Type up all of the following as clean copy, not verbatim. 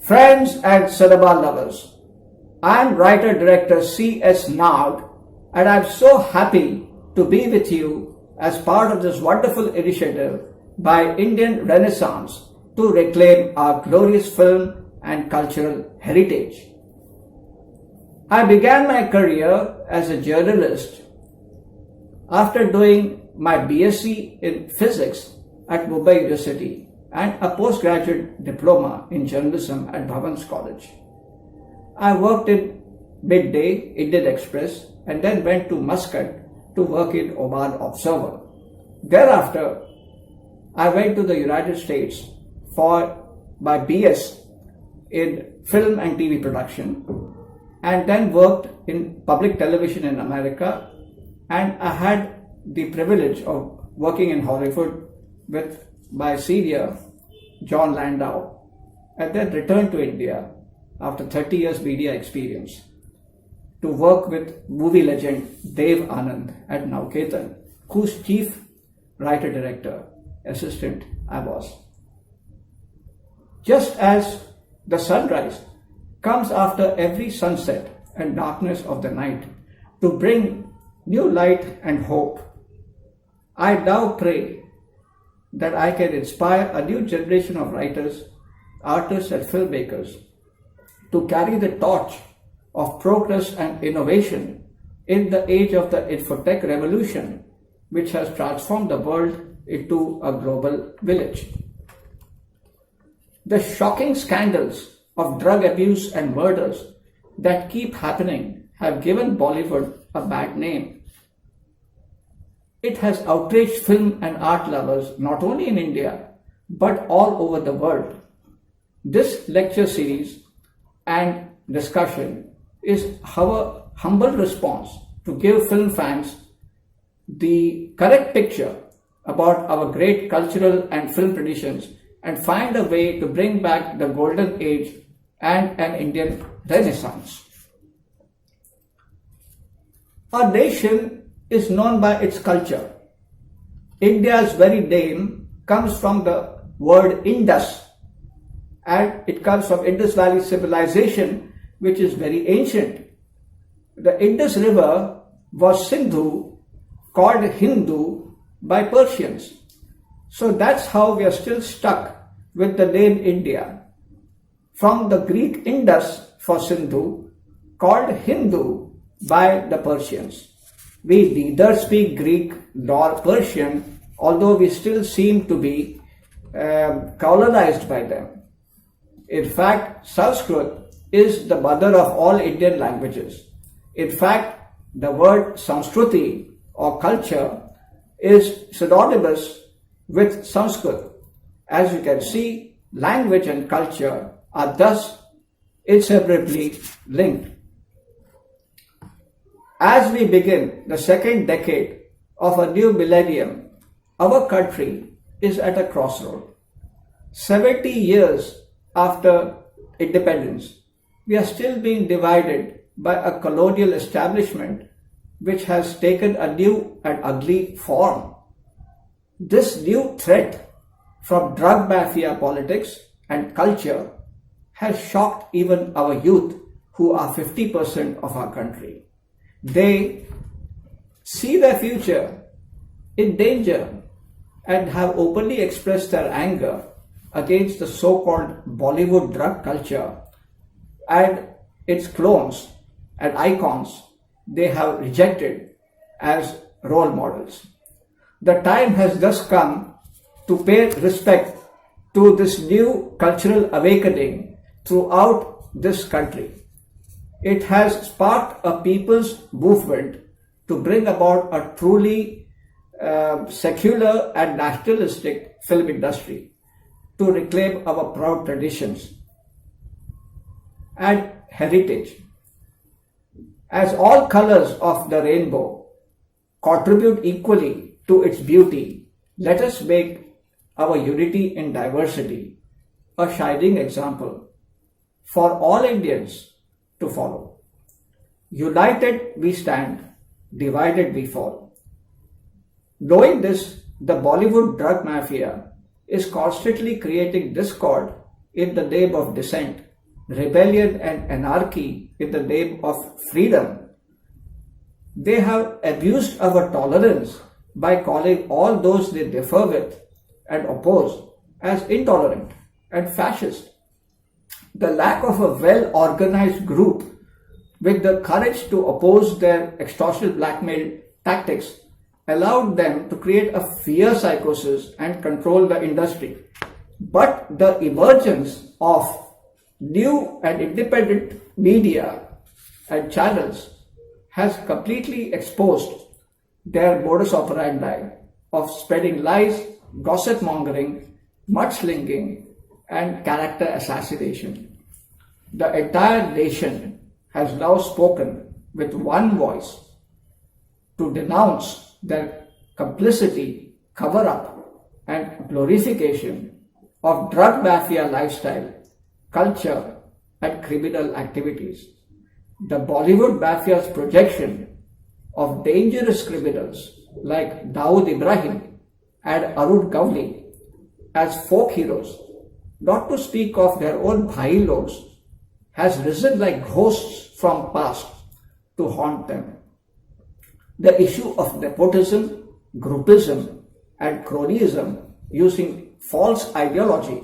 Friends and cinema lovers, I am writer-director C.S.Nag and I am so happy to be with you as part of this wonderful initiative by Indian Renaissance to reclaim our glorious film and cultural heritage. I began my career as a journalist after doing my BSc in physics at Mumbai University and a postgraduate diploma in journalism at Bhavan's College. I worked in Midday, Indian Express, and then went to Muscat to work in Oman Observer. Thereafter, I went to the United States for my BS in film and TV production, and then worked in public television in America, and I had the privilege of working in Hollywood with my senior John Landau, and then returned to India after 30 years media experience to work with movie legend Dev Anand at Nauketan, whose chief writer-director assistant I was. Just as the sunrise comes after every sunset and darkness of the night to bring new light and hope, I now pray that I can inspire a new generation of writers, artists and filmmakers to carry the torch of progress and innovation in the age of the infotech revolution, which has transformed the world into a global village. The shocking scandals of drug abuse and murders that keep happening have given Bollywood a bad name. It has outraged film and art lovers not only in India but all over the world. This lecture series and discussion is our humble response to give film fans the correct picture about our great cultural and film traditions and find a way to bring back the golden age and an Indian Renaissance. Our nation is known by its culture. India's very name comes from the word Indus, and it comes from Indus Valley civilization, which is very ancient. The Indus River was Sindhu, called Hindu by Persians. So that's how we are still stuck with the name India. From the Greek Indus for Sindhu, called Hindu by the Persians. We neither speak Greek nor Persian, although we still seem to be colonized by them. In fact, Sanskrit is the mother of all Indian languages. In fact, the word Samskruti or culture is synonymous with Sanskrit. As you can see, language and culture are thus inseparably linked. As we begin the second decade of a new millennium, our country is at a crossroad. 70 years after independence, we are still being divided by a colonial establishment which has taken a new and ugly form. This new threat from drug mafia politics and culture has shocked even our youth, who are 50% of our country. They see their future in danger and have openly expressed their anger against the so-called Bollywood drug culture and its clones and icons they have rejected as role models. The time has thus come to pay respect to this new cultural awakening throughout this country. It has sparked a people's movement to bring about a truly secular and nationalistic film industry to reclaim our proud traditions and heritage. As all colors of the rainbow contribute equally to its beauty, let us make our unity in diversity a shining example for all Indians to follow. United we stand, divided we fall. Knowing this, the Bollywood drug mafia is constantly creating discord in the name of dissent rebellion and anarchy in the name of freedom. They have abused our tolerance by calling all those they differ with and oppose as intolerant and fascist. The lack of a well organized group with the courage to oppose their extortionate blackmail tactics allowed them to create a fear psychosis and control the industry. But the emergence of new and independent media and channels has completely exposed their modus operandi of spreading lies, gossip mongering, mudslinging, and character assassination. The entire nation has now spoken with one voice to denounce their complicity, cover up, and glorification of drug mafia lifestyle, culture, and criminal activities. The Bollywood mafia's projection of dangerous criminals like Dawood Ibrahim and Arun Gavli as folk heroes, not to speak of their own bhai logs, has risen like ghosts from past to haunt them. The issue of nepotism, groupism, and cronyism using false ideology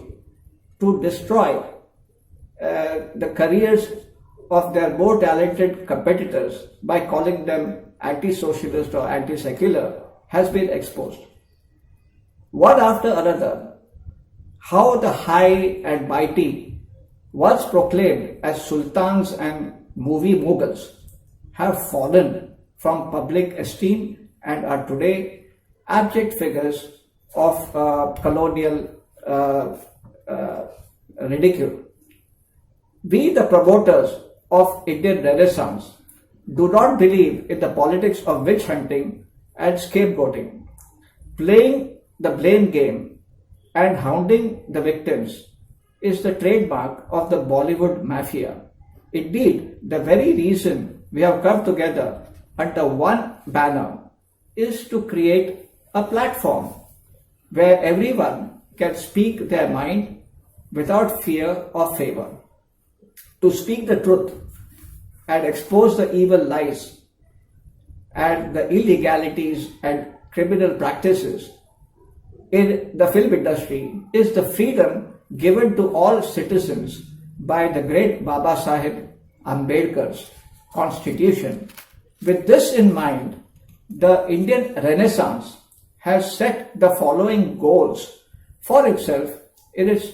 to destroy the careers of their more talented competitors by calling them anti-socialist or anti-secular has been exposed. One after another, how the high and mighty, once proclaimed as sultans and movie moguls, have fallen from public esteem and are today abject figures of colonial ridicule. We, the promoters of Indian Renaissance, do not believe in the politics of witch hunting and scapegoating. Playing the blame game and hounding the victims is the trademark of the Bollywood mafia. Indeed, the very reason we have come together under one banner is to create a platform where everyone can speak their mind without fear or favor. To speak the truth and expose the evil lies and the illegalities and criminal practices in the film industry is the freedom given to all citizens by the great Baba Sahib Ambedkar's Constitution. With this in mind, the Indian Renaissance has set the following goals for itself in its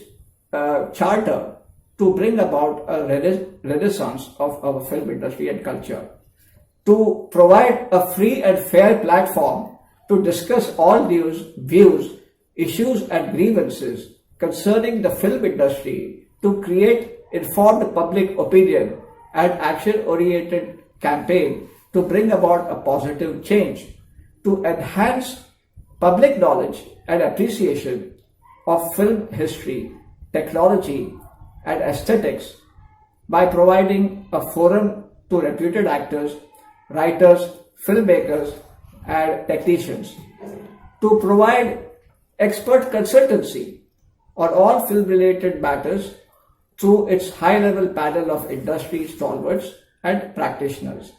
charter to bring about a renaissance of our film industry and culture, to provide a free and fair platform to discuss all views, issues and grievances concerning the film industry, to create informed public opinion and action-oriented campaign to bring about a positive change, to enhance public knowledge and appreciation of film history, technology, and aesthetics by providing a forum to reputed actors, writers, filmmakers, and technicians, to provide expert consultancy on all film-related matters through its high-level panel of industry stalwarts and practitioners,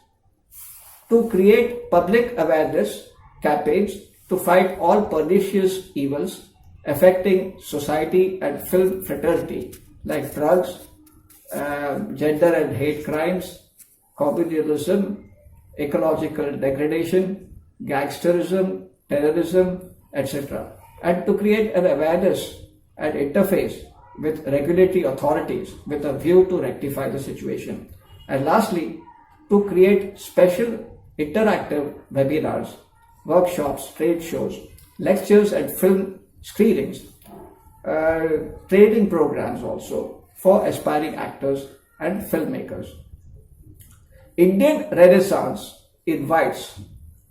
to create public awareness campaigns to fight all pernicious evils affecting society and film fraternity like drugs, gender and hate crimes, communalism, ecological degradation, gangsterism, terrorism, etc. And to create an awareness and interface with regulatory authorities with a view to rectify the situation. And lastly, to create special interactive webinars, workshops, trade shows, lectures and film screenings, training programs also for aspiring actors and filmmakers. Indian Renaissance invites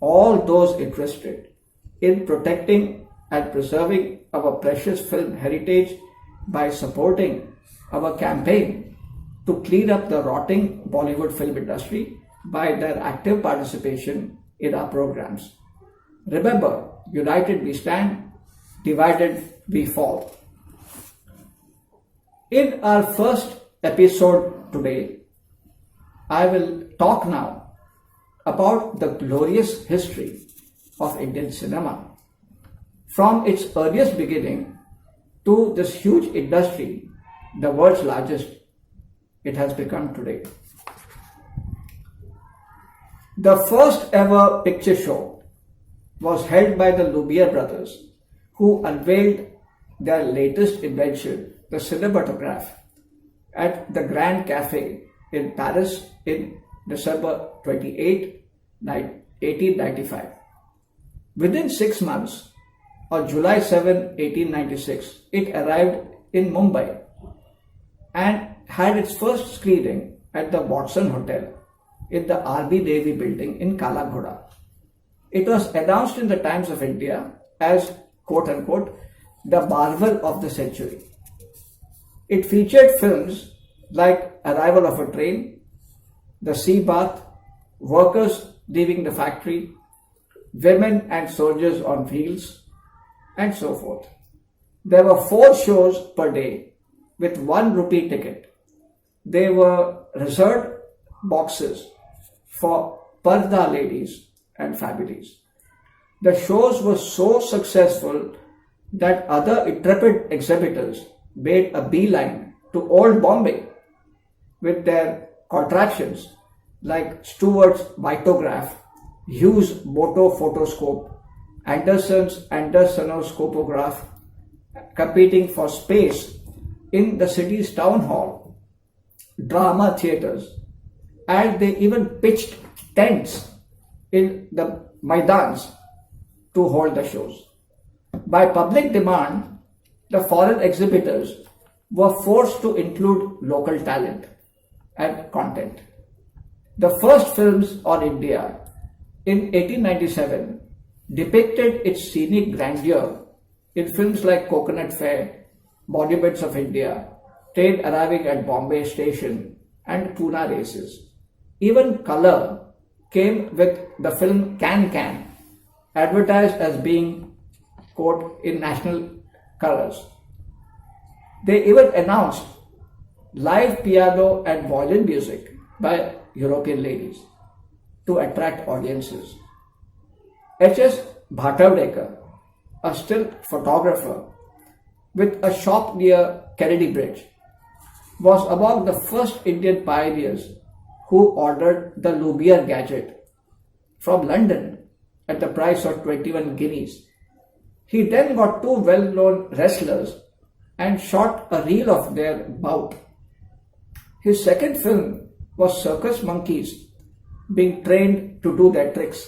all those interested in protecting and preserving our precious film heritage by supporting our campaign to clean up the rotting Bollywood film industry by their active participation in our programs. Remember, united we stand, divided we fall. In our first episode today, I will talk now about the glorious history of Indian cinema. From its earliest beginning to this huge industry, the world's largest it has become today. The first ever picture show was held by the Lumiere brothers, who unveiled their latest invention, the cinematograph, at the Grand Café in Paris in December 28, 1895. Within 6 months, on July 7, 1896, it arrived in Mumbai and had its first screening at the Watson Hotel in the R.B. Davy building in Kala Ghoda. It was announced in the Times of India as, quote unquote, the marvel of the century. It featured films like Arrival of a Train, The Sea Bath, Workers Leaving the Factory, Women and Soldiers on Wheels, and so forth. There were 4 shows per day with 1 rupee ticket. They were reserved boxes for Parda ladies and families. The shows were so successful that other intrepid exhibitors made a beeline to Old Bombay with their contraptions like Stewart's Vitograph, Hughes' Moto Photoscope, Anderson's Andersonoscopograph, competing for space in the city's town hall, drama theatres, and they even pitched tents in the Maidans to hold the shows. By public demand, the foreign exhibitors were forced to include local talent and content. The first films on India in 1897 depicted its scenic grandeur in films like Coconut Fair, Monuments of India, Train Arriving at Bombay Station, and Pune Races. Even color came with the film Can Can, advertised as being, quote, in national colors. They even announced live piano and violin music by European ladies to attract audiences. H.S. Bhatavdekar, a still photographer with a shop near Kennedy Bridge, was among the first Indian pioneers who ordered the Lumiere gadget from London at the price of 21 guineas. He then got 2 well-known wrestlers and shot a reel of their bout. His second film was circus monkeys being trained to do their tricks.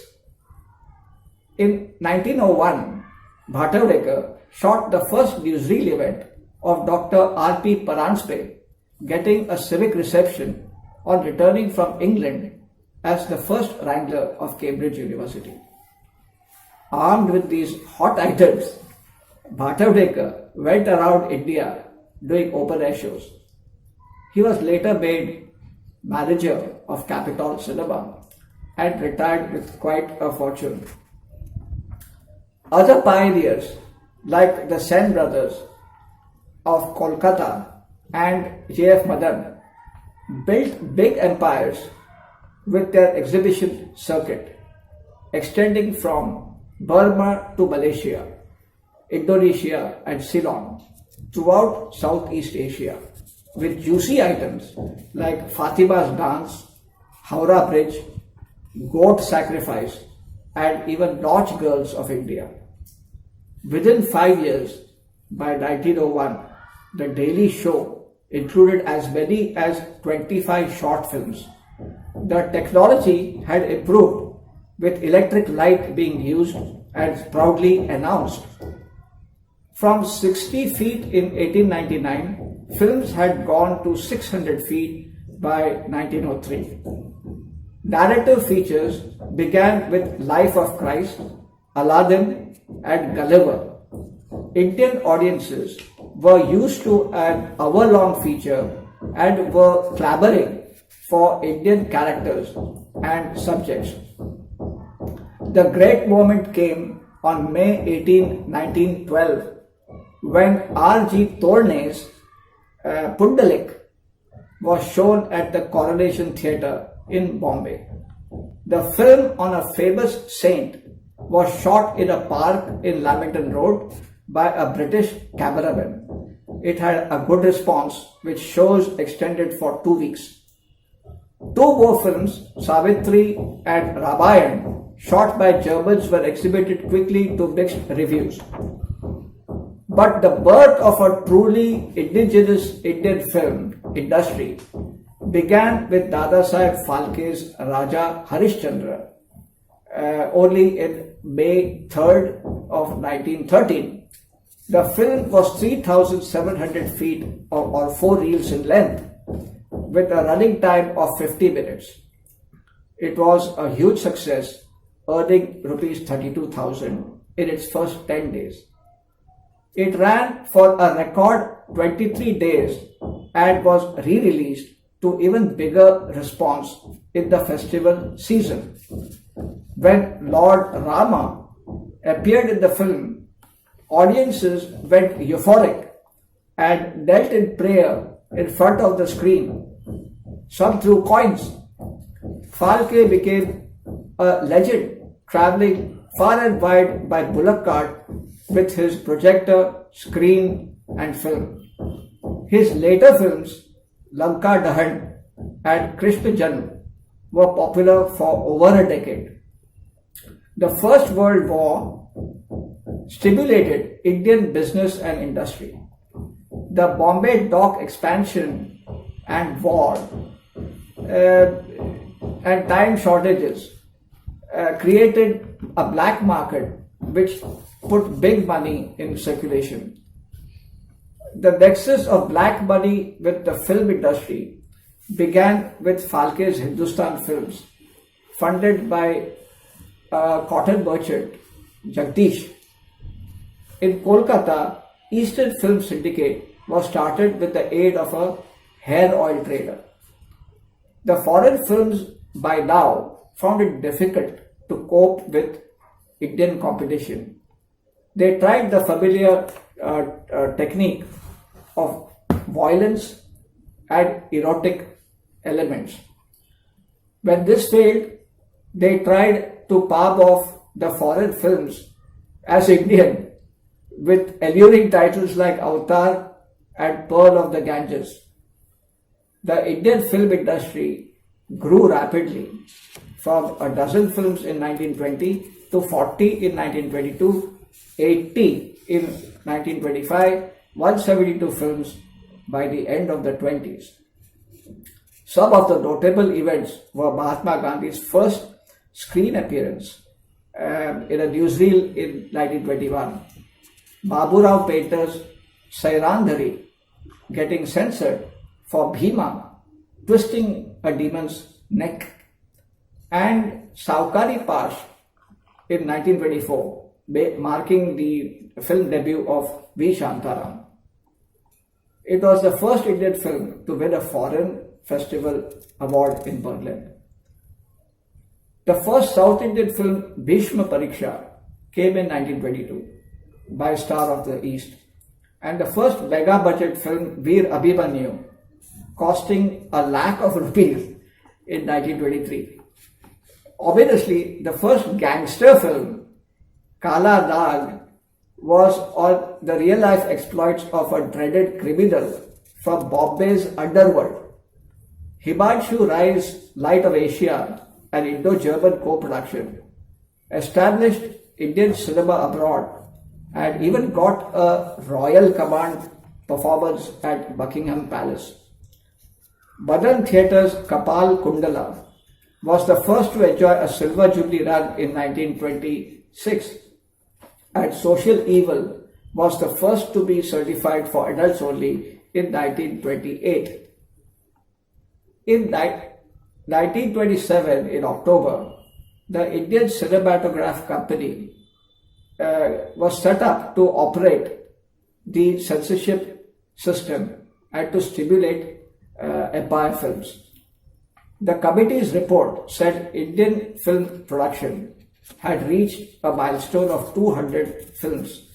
In 1901, Bhatavdekar shot the first newsreel event of Dr. R.P. Paranspe getting a civic reception on returning from England as the first Wrangler of Cambridge University. Armed with these hot items, Bhatavdekar went around India doing open air shows. He was later made manager of Capitol Cinema and retired with quite a fortune. Other pioneers like the Sen brothers of Kolkata and J.F. Madan built big empires with their exhibition circuit, extending from Burma to Malaysia, Indonesia and Ceylon, throughout Southeast Asia, with juicy items like Fatima's Dance, Howrah Bridge, Goat Sacrifice, and even Lodge Girls of India. Within 5 years, by 1901, the Daily Show included as many as 25 short films. The technology had improved, with electric light being used and proudly announced. From 60 feet in 1899, films had gone to 600 feet by 1903. Narrative features began with Life of Christ, Aladdin, and Gulliver. Indian audiences were used to an hour-long feature and were clamoring for Indian characters and subjects. The great moment came on May 18, 1912, when R.G. Torne's Pundalik was shown at the Coronation Theatre in Bombay. The film on a famous saint was shot in a park in Lamington Road by a British cameraman. It had a good response, which shows extended for 2 weeks. Two more films, Savitri and Ramayana, shot by Germans, were exhibited quickly to mixed reviews. But the birth of a truly indigenous Indian film industry began with Dadasaheb Phalke's Raja Harishchandra only in May 3rd of 1913. The film was 3,700 feet or 4 reels in length with a running time of 50 minutes. It was a huge success, earning rupees 32,000 in its first 10 days. It ran for a record 23 days and was re-released to even bigger response in the festival season. When Lord Rama appeared in the film, audiences went euphoric and knelt in prayer in front of the screen. Some threw coins. Phalke became a legend, traveling far and wide by bullock cart with his projector, screen and film. His later films, Lanka Dahan and Krishna Janm, were popular for over a decade. The First World War stimulated Indian business and industry. The Bombay dock expansion and war and time shortages created a black market which put big money in circulation. The nexus of black money with the film industry began with Phalke's Hindustan Films, funded by cotton merchant Jagdish. In Kolkata, Eastern Film Syndicate was started with the aid of a hair oil trader. The foreign films by now found it difficult to cope with Indian competition. They tried the familiar technique of violence and erotic elements. When this failed, they tried to palm off the foreign films as Indian with alluring titles like Avatar and Pearl of the Ganges. The Indian film industry grew rapidly from a dozen films in 1920 to 40 in 1922, 80 in 1925, 172 films by the end of the 20s. Some of the notable events were Mahatma Gandhi's first screen appearance in a newsreel in 1921, Baburao Painter's Sairandhari getting censored for Bhima twisting a demon's neck, and Saukari Pash in 1924, marking the film debut of V. Shantaram. It was the first Indian film to win a foreign festival award in Berlin. The first South Indian film, Bhishma Pariksha, came in 1922 by Star of the East, and the first mega budget film, Veer Abhimanyu, costing ₹1 lakh in 1923. Obviously, the first gangster film, Kala Nag, was on the real-life exploits of a dreaded criminal from Bombay's underworld. Himanshu Rai's Light of Asia, an Indo-German co-production, established Indian cinema abroad and even got a Royal Command performance at Buckingham Palace. Madan Theatre's Kapal Kundala was the first to enjoy a Silver Jubilee run in 1926, and Social Evil was the first to be certified for adults only in 1928. In 1927, in October, the Indian Cinematograph Company was set up to operate the censorship system and to stimulate empire films. The committee's report said Indian film production had reached a milestone of 200 films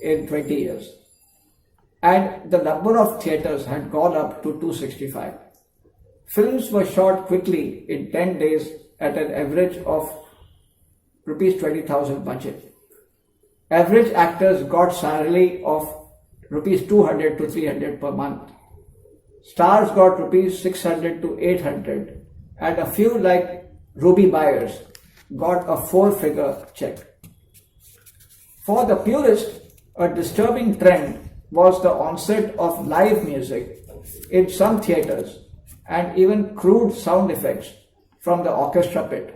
in 20 years, and the number of theatres had gone up to 265. Films were shot quickly in 10 days at an average of rupees 20,000 budget. Average actors got salary of rupees 200 to 300 per month. Stars got rupees 600 to 800, and a few like Ruby Byers got a four-figure check. For the purist, a disturbing trend was the onset of live music in some theatres and even crude sound effects from the orchestra pit.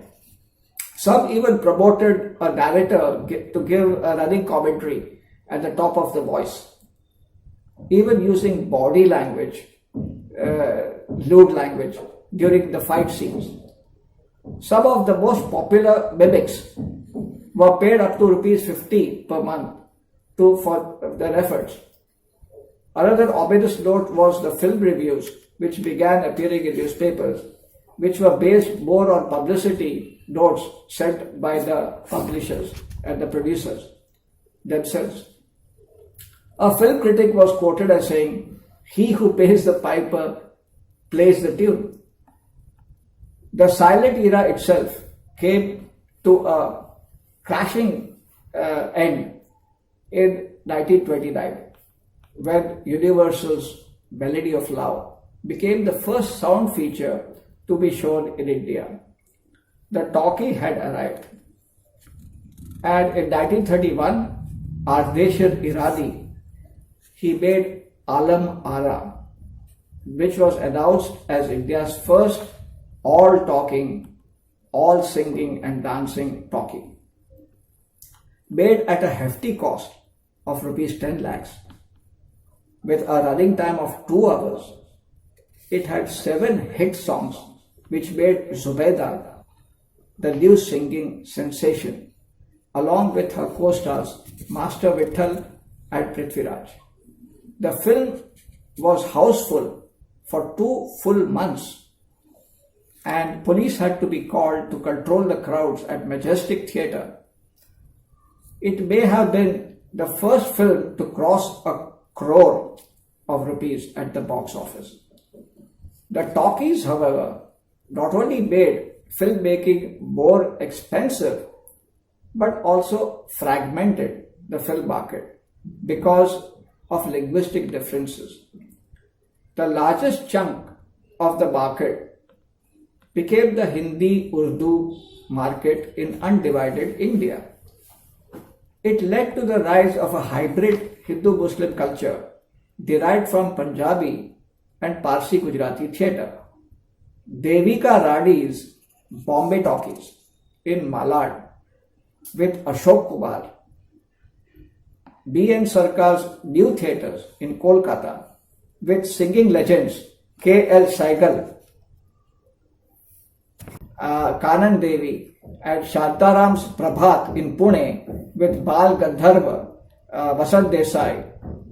Some even promoted a narrator to give a running commentary at the top of the voice, even using body language, lewd language, during the fight scenes. Some of the most popular mimics were paid up to rupees 50 per month for their efforts. Another ominous note was the film reviews, which began appearing in newspapers, which were based more on publicity notes sent by the publishers and the producers themselves. A film critic was quoted as saying, "He who pays the piper plays the tune." The silent era itself came to a crashing end in 1929, when Universal's Melody of Love became the first sound feature to be shown in India. The talkie had arrived. And in 1931, Ardeshir Irani, he made Alam Ara, which was announced as India's first all-talking, all-singing and dancing talkie. Made at a hefty cost of rupees 10 lakhs, with a running time of 2 hours, it had 7 hit songs which made Zubaida the new singing sensation, along with her co-stars Master Vittal and Prithviraj. The film was houseful for 2 full months, and police had to be called to control the crowds at Majestic Theatre. It may have been the first film to cross 1 crore of rupees at the box office. The talkies, however, not only made filmmaking more expensive, but also fragmented the film market because of linguistic differences. The largest chunk of the market became the Hindi-Urdu market in undivided India. It led to the rise of a hybrid Hindu-Muslim culture derived from Punjabi and Parsi-Gujarati theatre. Devika Rani's Bombay Talkies in Malad with Ashok Kumar, B.N. Sarkar's New Theatres in Kolkata with singing legends K.L. Saigal, Kanan Devi, and Shantaram's Prabhat in Pune with Bal Gandharva, Vasant Desai,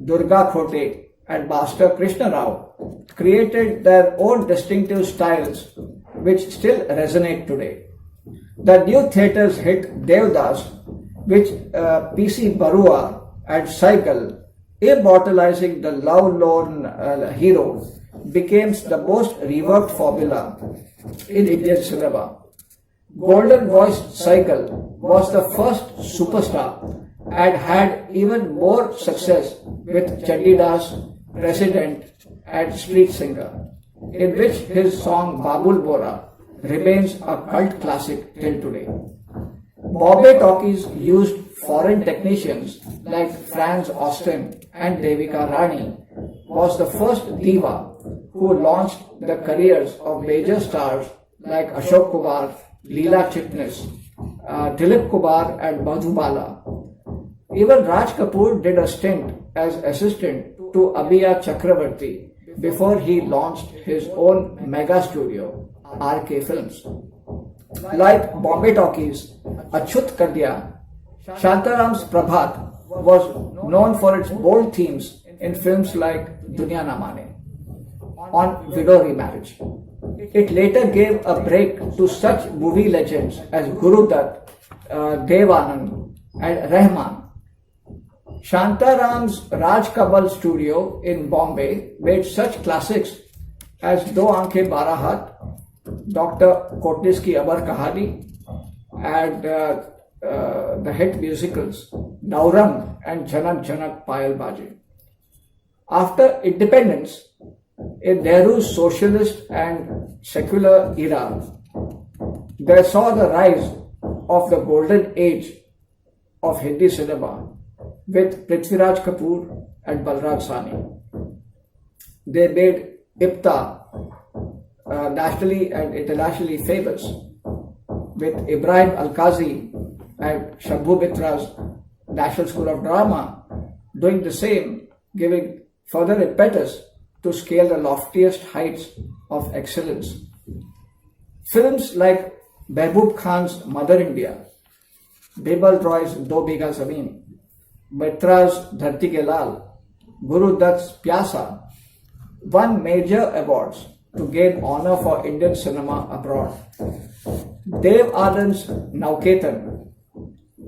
Durga Khote, and Master Krishna Rao created their own distinctive styles which still resonate today. The New Theatres hit Devdas, which P.C. Barua and Saigal, immortalizing the love-lorn hero, became the most reworked formula in Indian cinema. Golden voiced Saigal was the first superstar and had even more success with Chandidas, Resident and Street Singer, in which his song Babul Bora remains a cult classic till today. Bombay Talkies used foreign technicians like Franz Austin and Devika Rani, was the first diva who launched the careers of major stars like Ashok Kumar, Leela Chitnis, Dilip Kumar and Madhubala. Even Raj Kapoor did a stint as assistant to Amiya Chakravarti before he launched his own mega studio, RK Films. Like Bombay Talkies, Achut Kadya, Shantaram's Prabhat was known for its bold themes in films like Duniya Na Mane, on widow remarriage. It later gave a break to such movie legends as Guru Dutt, Dev Anand and Rahman. Shantaram's Raj Kamal studio in Bombay made such classics as Do Aankhein Bara Haath, Dr. Kotnis Ki Amar Kahani, and the hit musicals Naurang and Janak Janak Payal Baji. After independence, in Nehru's socialist and secular era, they saw the rise of the golden age of Hindi cinema with Prithviraj Kapoor and Balraj Sahni. They made Ipta nationally and internationally famous, with Ibrahim Alkazi and Shambhu Mitra's National School of Drama doing the same, giving further impetus to scale the loftiest heights of excellence. Films like Mehboob Khan's Mother India, Bimal Roy's Do Bigha Zameen, Mitra's Dharti Ke Lal, Guru Dutt's Pyasa won major awards to gain honor for Indian cinema abroad. Dev Anand's Nauketan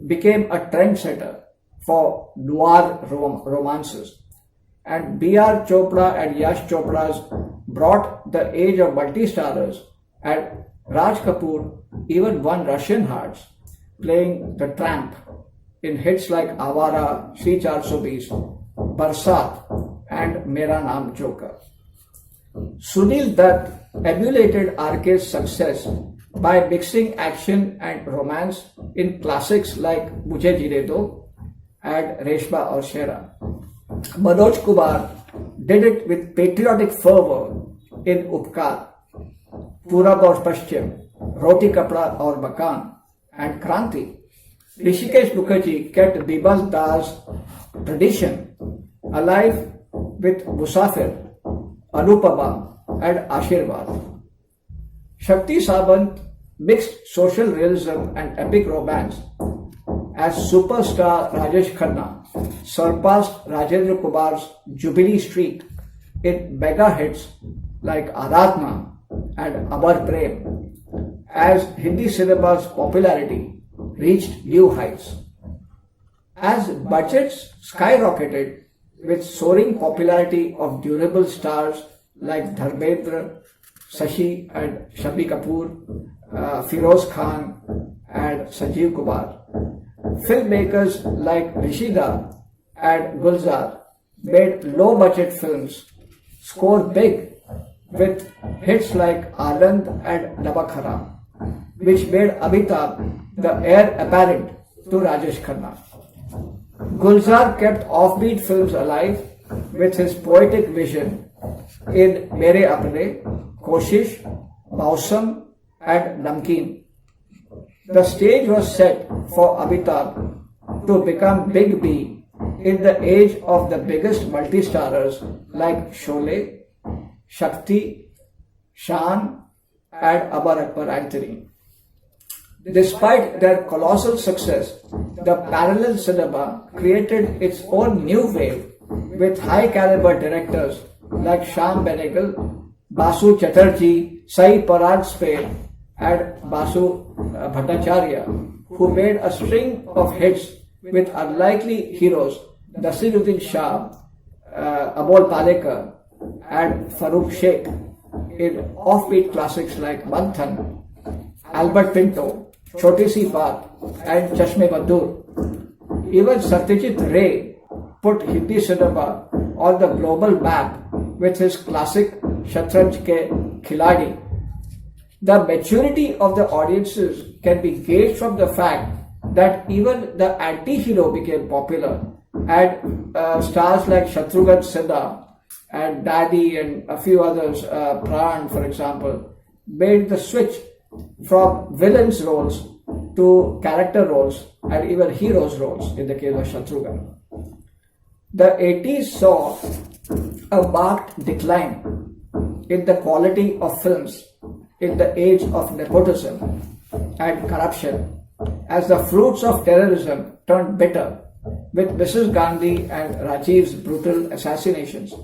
became a trendsetter for noir romances, and B.R. Chopra and Yash Chopra's brought the age of multi-starers, and Raj Kapoor even won Russian hearts, playing the tramp in hits like Awara, Shri 420, Barsat, and Mera Naam Joker. Sunil Dutt emulated RK's success by mixing action and romance in classics like Mujhe Jeene Do and Reshma Aur Shera. Manoj Kumar did it with patriotic fervor in Upkar, Purab Aur Paschim, Roti Kapda Aur Makan, and Kranti. Rishikesh Mukherjee kept Bimal Dar's tradition alive with Musafir, Anupama, and Ashirwad. Shakti Sawant mixed social realism and epic romance as superstar Rajesh Khanna surpassed Rajendra Kumar's Jubilee streak in mega hits like Aradhna and Amar Prem, as Hindi cinema's popularity reached new heights. As budgets skyrocketed with soaring popularity of durable stars like Dharmendra, Shashi and Shammi Kapoor, Feroz Khan and Sanjeev Kumar, filmmakers like Rishida and Gulzar made low-budget films score big with hits like Anand and Namak Haram, which made Amitabh the heir apparent to Rajesh Khanna. Gulzar kept offbeat films alive with his poetic vision in Mere Apne, Koshish, Mausam and Namkeen. The stage was set for Amitabh to become Big B in the age of the biggest multi-starers like Sholay, Shakti, Shan and Amar Akbar Anthony. Despite their colossal success, the parallel cinema created its own new wave with high-caliber directors like Shyam Benegal, Basu Chatterjee, Sai Paranspe and Basu Bhattacharya, who made a string of hits with unlikely heroes Nasiruddin Shah, Amol Palekar and Farooq Sheikh in offbeat classics like Manthan, Albert Pinto, Choti Si Baat and Chashme Madur. Even Satyajit Ray put Hindi cinema on the global map with his classic Shatranj Ke Khiladi. The maturity of the audiences can be gauged from the fact that even the anti-hero became popular, and stars like Shatrughan Sinha and Daddy and a few others, Pran for example, made the switch from villains roles to character roles and even heroes roles in the case of Shatrughan. The 80s saw a marked decline in the quality of films in the age of nepotism and corruption, as the fruits of terrorism turned bitter with Mrs. Gandhi and Rajiv's brutal assassinations.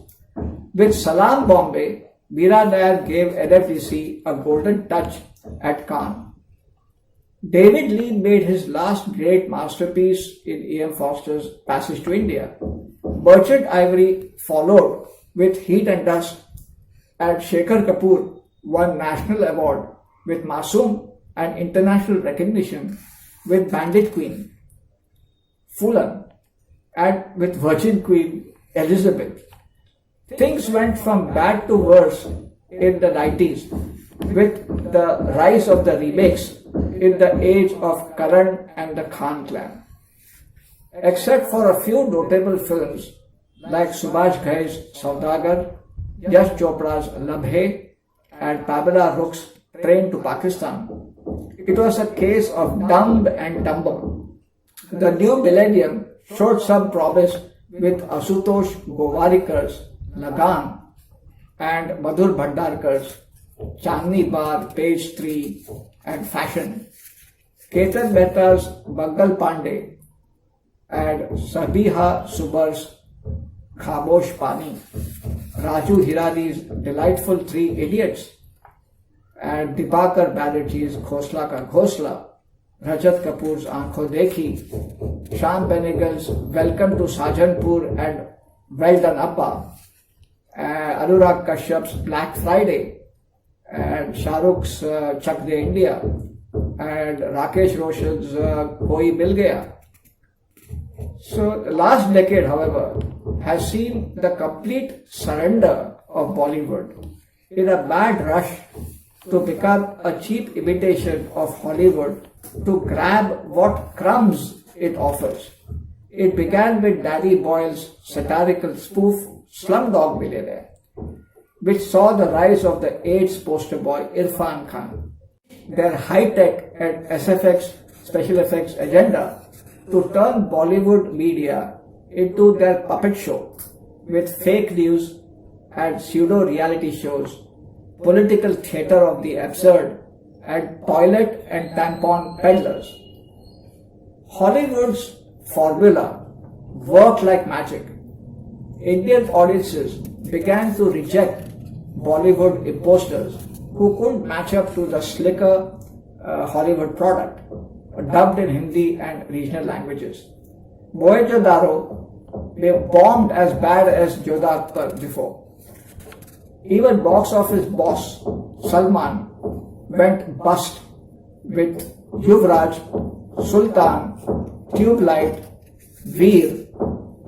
With Salaam Bombay, Meera Nair gave NFDC a golden touch at Cannes. David Lean made his last great masterpiece in E.M. Foster's Passage to India. Merchant Ivory followed with Heat and Dust, and Shekhar Kapoor won National Award with Masoom and international recognition with Bandit Queen, Fulan, and with Virgin Queen Elizabeth. Things went from bad to worse in the 90s with the rise of the remakes in the age of Karan and the Khan clan. Except for a few notable films like Subhash Ghai's Saudagar, Yash Chopra's Labhe, and Pamela Rook's Train to Pakistan, it was a case of dumb and dumber. The new millennium showed some promise with Asutosh Govarikar's Lagan and Madhur Bhandarkar's Chandni Bar, Page 3 and Fashion, Ketan Mehta's Bangal Pandey and Sabiha Subar's Khamosh Pani, Raju Hirani's delightful Three Idiots, and Dibakar Banerjee's Khosla Ka Ghosla, Rajat Kapoor's Aankho Dekhi, Shyam Benegal's Welcome to Sajanpur and Well Done Appa, Anurag Kashyap's Black Friday, and Shah Rukh's Chak De India, and Rakesh Roshan's Koi Mil Gaya. So the last decade, however, has seen the complete surrender of Bollywood in a mad rush to become a cheap imitation of Hollywood to grab what crumbs it offers. It began with Danny Boyle's satirical spoof Slumdog Millionaire, which saw the rise of the AIDS poster boy Irfan Khan, their high-tech and SFX special effects agenda to turn Bollywood media into their puppet show with fake news and pseudo-reality shows, political theatre of the absurd, and toilet and tampon peddlers. Hollywood's formula worked like magic. Indian audiences began to reject Bollywood imposters who couldn't match up to the slicker Hollywood product, dubbed in Hindi and regional languages. Mohenjo-daro, they bombed as bad as Jodha Akbar before. Even box office boss Salman went bust with Yuvraj, Sultan, Tube Light, Veer,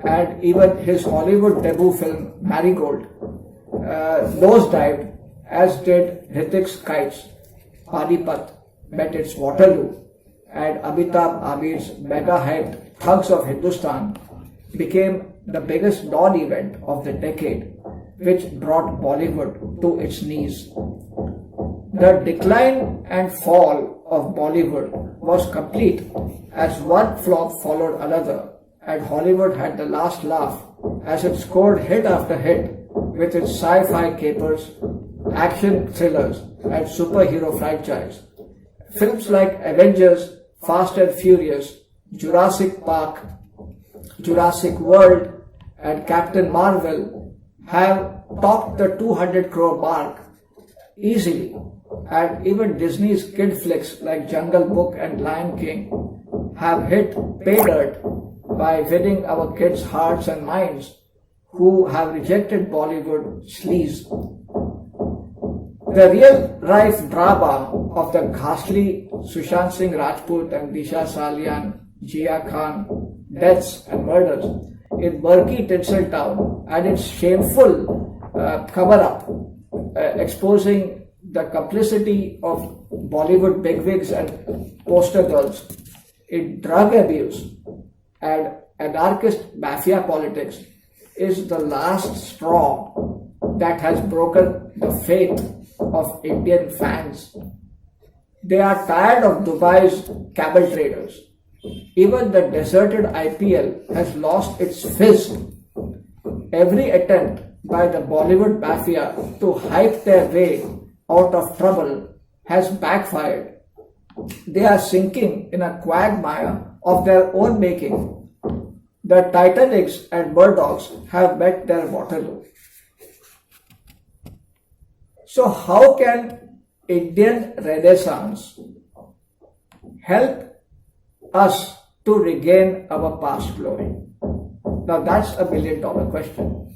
and even his Hollywood debut film Marigold nosedived, as did Hrithik's Kites, Panipat met its Waterloo, and Amitabh Amir's mega-hyped Thugs of Hindustan became the biggest non-event of the decade, which brought Bollywood to its knees. The decline and fall of Bollywood was complete as one flop followed another, and Hollywood had the last laugh as it scored hit after hit with its sci-fi capers, action thrillers, and superhero franchise. Films like Avengers, Fast and Furious, Jurassic Park, Jurassic World, and Captain Marvel have topped the 200 crore mark easily, and even Disney's kid flicks like Jungle Book and Lion King have hit pay dirt by winning our kids' hearts and minds who have rejected Bollywood sleaze. The real life drama of the ghastly Sushant Singh Rajput and Disha Salian, Jia Khan deaths and murders in murky Tinseltown and its shameful cover-up exposing the complicity of Bollywood bigwigs and poster girls in drug abuse and anarchist mafia politics is the last straw that has broken the faith of Indian fans. They are tired of Dubai's camel traders. Even the deserted IPL has lost its fizz. Every attempt by the Bollywood mafia to hype their way out of trouble has backfired. They are sinking in a quagmire of their own making. The Titanics and Murdochs have met their Waterloo. So how can Indian Renaissance help us to regain our past glory? Now that's $1 million question.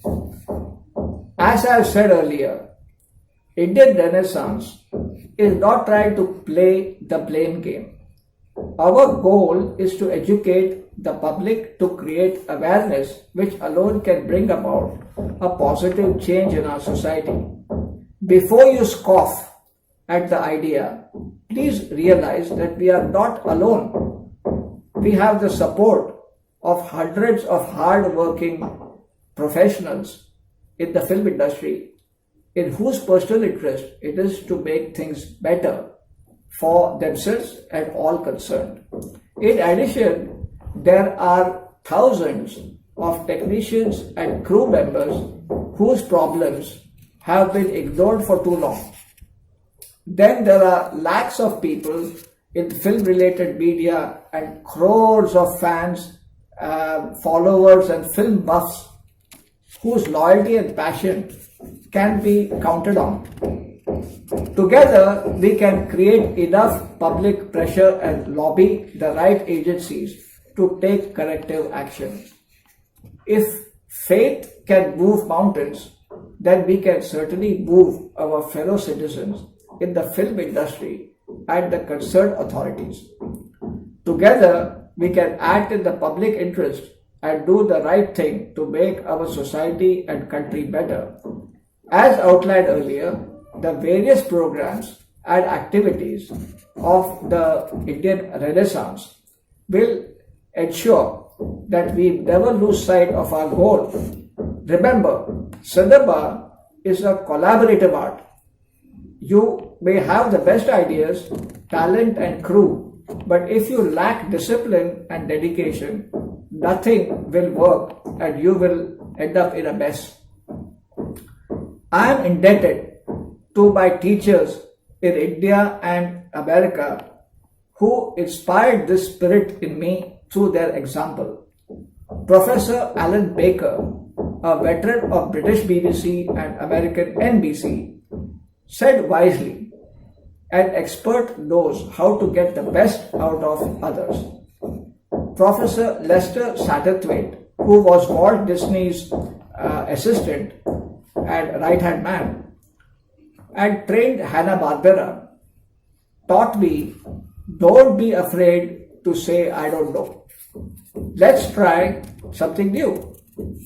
As I have said earlier, Indian Renaissance is not trying to play the blame game. Our goal is to educate the public to create awareness which alone can bring about a positive change in our society. Before you scoff at the idea, please realize that we are not alone. We have the support of hundreds of hard-working professionals in the film industry in whose personal interest it is to make things better for themselves and all concerned. In addition, there are thousands of technicians and crew members whose problems have been ignored for too long. Then there are lakhs of people in film-related media and crores of fans, followers and film buffs whose loyalty and passion can be counted on. Together, we can create enough public pressure and lobby the right agencies to take corrective action. If faith can move mountains, then we can certainly move our fellow citizens in the film industry and the concerned authorities. Together, we can act in the public interest and do the right thing to make our society and country better. As outlined earlier, the various programs and activities of the Indian Renaissance will ensure that we never lose sight of our goal. Remember, cinema is a collaborative art. You may have the best ideas, talent and crew, but if you lack discipline and dedication, nothing will work and you will end up in a mess. I am indebted to my teachers in India and America who inspired this spirit in me through their example. Professor Alan Baker, a veteran of British BBC and American NBC, said wisely, "An expert knows how to get the best out of others." Professor Lester Satterthwaite, who was Walt Disney's assistant and right-hand man, and trained Hanna-Barbera, taught me, don't be afraid to say I don't know. Let's try something new.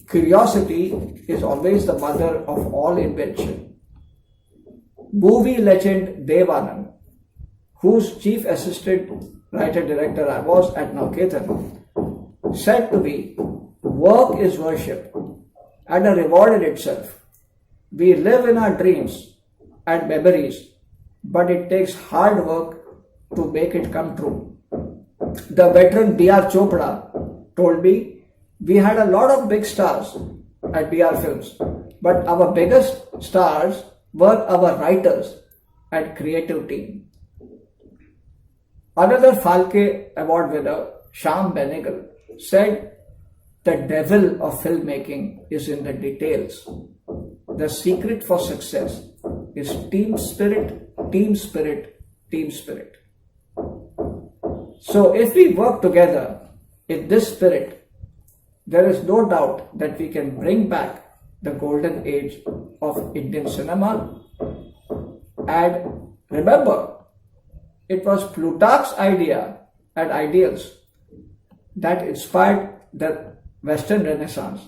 Curiosity is always the mother of all invention. Movie legend Dev Anand, whose chief assistant writer-director I was at Nauketan, said to me, work is worship and a reward in itself. We live in our dreams and memories, but it takes hard work to make it come true. The veteran B.R. Chopra told me, we had a lot of big stars at B.R. Films, but our biggest stars were our writers and creative team. Another Falke Award winner, Shyam Benegal, said, the devil of filmmaking is in the details. The secret for success is team spirit, team spirit, team spirit. So if we work together in this spirit, there is no doubt that we can bring back the golden age of Indian cinema. And remember, it was Plutarch's idea and ideals that inspired the Western Renaissance,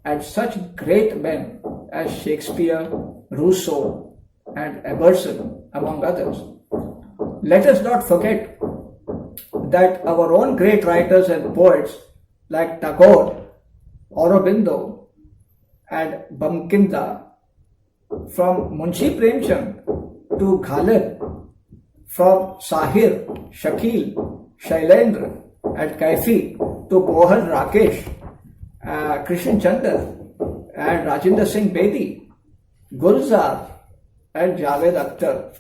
and such great men as Shakespeare, Rousseau, and Emerson, among others. Let us not forget that our own great writers and poets like Tagore, Aurobindo, and Bankinda, from Munshi Premchand to Ghalib, from Sahir, Shakil, Shailendra, and Kaifi to Mohan Rakesh, Krishan Chandra, and Rajinder Singh Bedi, Gulzar, and Javed Akhtar.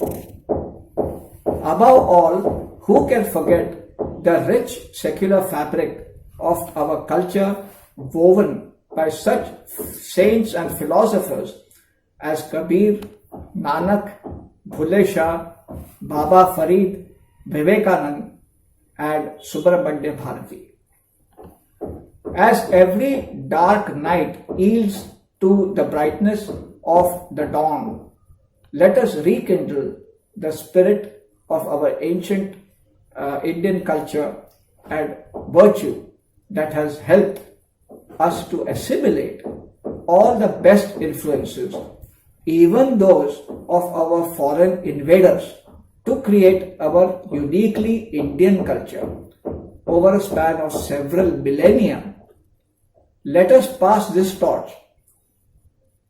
Above all, who can forget the rich secular fabric of our culture woven by such saints and philosophers as Kabir, Nanak, Bhule Shah, Baba Farid, Vivekanand, and Subramanya Bharati. As every dark night yields to the brightness of the dawn, Let us rekindle the spirit of our ancient Indian culture and virtue that has helped us to assimilate all the best influences, even those of our foreign invaders, to create our uniquely Indian culture over a span of several millennia. Let us pass this torch,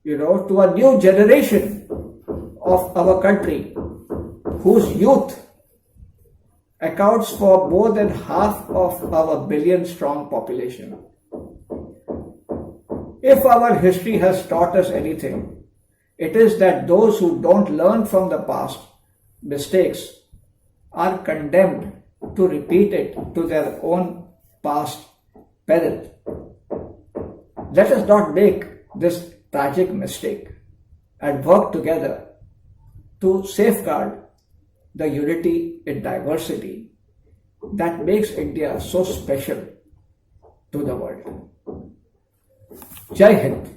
to a new generation of our country whose youth accounts for more than half of our billion strong population. If our history has taught us anything, it is that those who don't learn from the past mistakes are condemned to repeat it to their own past peril. Let us not make this tragic mistake and work together to safeguard the unity in diversity that makes India so special to the world. Jai Hind.